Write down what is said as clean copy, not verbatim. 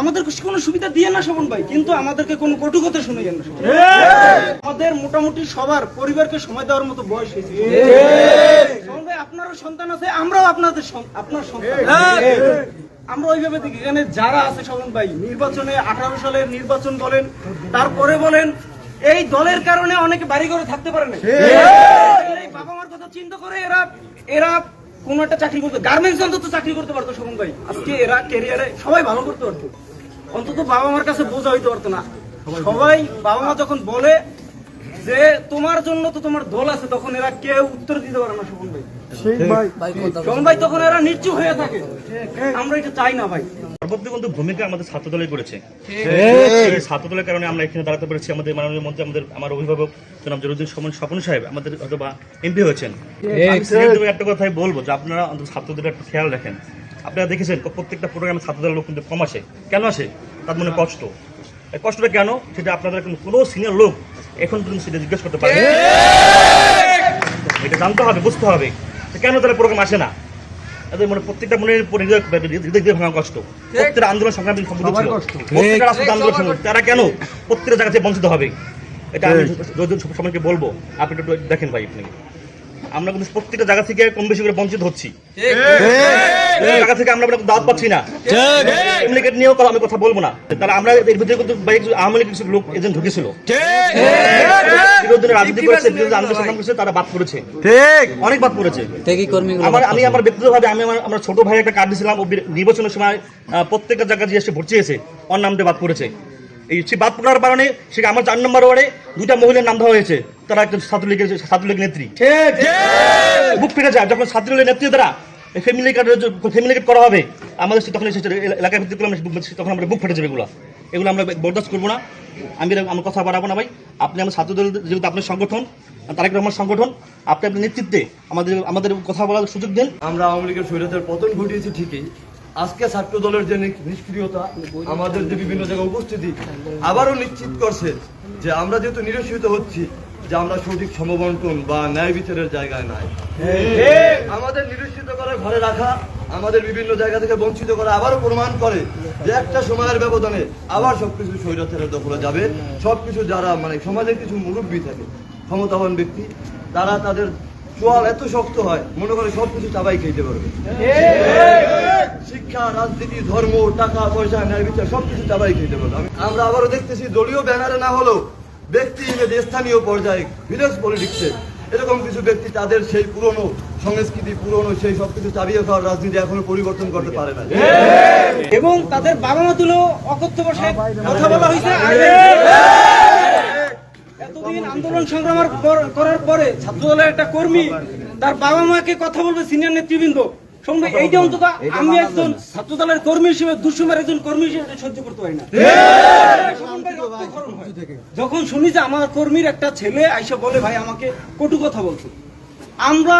আমাদেরকে কোনো সুবিধা দিয়ে না শোভন ভাই, কিন্তু আমাদেরকে কোনো কটু কথা শুনিয়েন না। আমাদের মোটামুটি সবার পরিবারকে সময় দেওয়ার মতো বয়স হয়েছে। শোভন ভাই, আপনারও সন্তান আছে, আমরাও আপনার সন্তান। আমরা ওইভাবে দেখি এখানে যারা আছে শোভন ভাই, নির্বাচনে 18 সালের নির্বাচন বলেন, তারপরে বলেন, এই দলের কারণে অনেকে বাড়ি ঘরে থাকতে পারে না। এই বাবা মার কথা চিন্তা করে এরা কোন একটা চাকরি করতো, গার্মেন্টস অন্তত চাকরি করতে পারতো শোভন ভাই। আজকে এরা ক্যারিয়ারে সবাই ভালো করতে পারতো, অন্তত বাবা মার কাছে বোঝা হইতে পারতো না। সবাই বাবা মা যখন বলে যে তোমার জন্য তো তোমার দল আছে, তখন এরা কেউ উত্তর দিতে পারে না শোভন ভাই। শোভন ভাই তখন এরা নিচু হয়ে থাকে। আমরা এটা চাই না ভাই। সর্বোপরি কিন্তু ভূমিকা আমাদের ছাত্র দলে করেছে। ছাত্র দলের কারণে আমরা এখানে দাঁড়াতে পেরেছি। আমাদের মাননীয় মন্ত্রী, আমার অভিভাবক জনাব জরুদ্দিন স্বপন সাহেব আমাদের হয়তো বা এমপি হয়েছেন। একটা কথাই বলবো যে আপনারা ছাত্রদের একটু খেয়াল রাখেন। আপনারা দেখেছেন প্রত্যেকটা প্রোগ্রামে ছাত্র দলের লোক কিন্তু কম আসে। কেন আসে? তার মনে কষ্ট। এই কষ্টটা কেন সেটা আপনাদের কোনো সিনিয়র লোক এখন পর্যন্ত সেটা জিজ্ঞেস করতে পারে। এটা জানতে হবে, বুঝতে হবে কেন তারা প্রোগ্রাম আসে না। এদের মনে প্রত্যেকটা মনের হৃদয় ভাঙা কষ্ট। প্রত্যেকটা আন্দোলন সংগ্রামী প্রত্যেকটা রাষ্ট্র আন্দোলন সংগ্রাম, তারা কেন প্রত্যেকটা জায়গা থেকে বঞ্চিত হবে? এটা আমি সবাইকে বলবো, আপনি একটু দেখেন ভাই। আপনি আমরা কিন্তু প্রত্যেকটা জায়গা থেকে কম বেশি করে বঞ্চিত হচ্ছি। জায়গা থেকে আমরা দাওয়াত পাচ্ছি না। এমনিকেট নিয়েও আমি কথা বলবো না। তারা আমরা এর ভিতরে কিন্তু আওয়ামী লীগের কিছু লোক এজেন্ট ঢুকেছিল, রাজনীতি করেছে, আন্দোলন সংগ্রাম করেছে, তারা বাদ করেছে, অনেক বাদ করেছে। আমি আমার ব্যক্তিগতভাবে আমার ছোট ভাই একটা কার্ড দিয়েছিলাম, নির্বাচনের সময় প্রত্যেকটা জায়গায় যে এসে ভোট চেয়েছে, ওর নামটা বাদ করেছে। এই সে বাদ পড়ার কারণে সে আমার 4 নম্বর ওয়ার্ডে 2টা মহিলার নাম দেওয়া হয়েছে। তারা একজন ছাত্রলীগের নেত্রী। বুক ফেটে যায় যখন ছাত্রলীগের নেত্রী দ্বারা ফ্যামিলি কার্ড করা হবে আমাদের, তখন এলাকার ভিত্তি করলাম, তখন আমরা বুক ফেটে যাবে। এগুলো আমরা বরদাস্ত করবো না। আমার কথা বাড়াবো না ভাই। আপনি আমার ছাত্রদল, যেহেতু আপনার সংগঠন, তারেক রহমান সংগঠন, আপনি আপনার নেতৃত্বে আমাদের কথা বলার সুযোগ দেন। আমরা আওয়ামী লীগের স্বৈরাচার পতন ঘটিয়েছি ঠিকই, আজকে ছাত্র দলের যে নিষ্ক্রিয়তা, আমাদের যে বিভিন্ন জায়গায় উপস্থিতি আবারও নিশ্চিত করছে যে আমরা যেহেতু নিরসিত হচ্ছি, যে আমরা সঠিক সমবন্টন বা ন্যায় বিচারের জায়গায় নাই। আমাদের নিরসিত করে ঘরে রাখা, আমাদের বিভিন্ন জায়গা থেকে বঞ্চিত করা আবারও প্রমাণ করে যে একটা সময়ের ব্যবধানে আবার সবকিছু স্বৈরাচারের দখলে যাবে। সবকিছু যারা সমাজের কিছু মুরব্বী থাকে, ক্ষমতাবান ব্যক্তি, তারা তাদের চোয়াল এত শক্ত হয়, মনে করে সবকিছু চাবাই খেতে পারবে। শিক্ষা, রাজনীতি, ধর্ম, টাকা পয়সা, ন্যায় বিচার সবকিছু চাবাই খেতে পারবে। আমরা আবারও দেখতেছি দলীয় ব্যানারে না হলেও ব্যক্তি স্থানীয় পর্যায়ে ভিলেজ পলিটিক্সে এরকম কিছু ব্যক্তি তাদের সেই পুরনো সংস্কৃতি, পুরনো সেই সবকিছু চাবিয়ে খাওয়ার রাজনীতি এখনো পরিবর্তন করতে পারে না। এবং তাদের বাবা মা তুলেও অকথ্য ভাষায় কথা বলা হয়েছে। এতদিন আন্দোলন সংগ্রাম করার পরে ছাত্রদলের একটা কর্মী তার বাবা মাকে কথা বলবে সিনিয়র নেতৃবৃন্দ সঙ্গে, এইটা অন্তত আমি একজন ছাত্রদলের কর্মী হিসেবে, দুঃসময়ের একজন কর্মী হিসেবে সহ্য করতে পারি না। যখন শুনি যে আমার কর্মীর একটা ছেলে আইসা বলে ভাই আমাকে কটু কথা বলছে, আমরা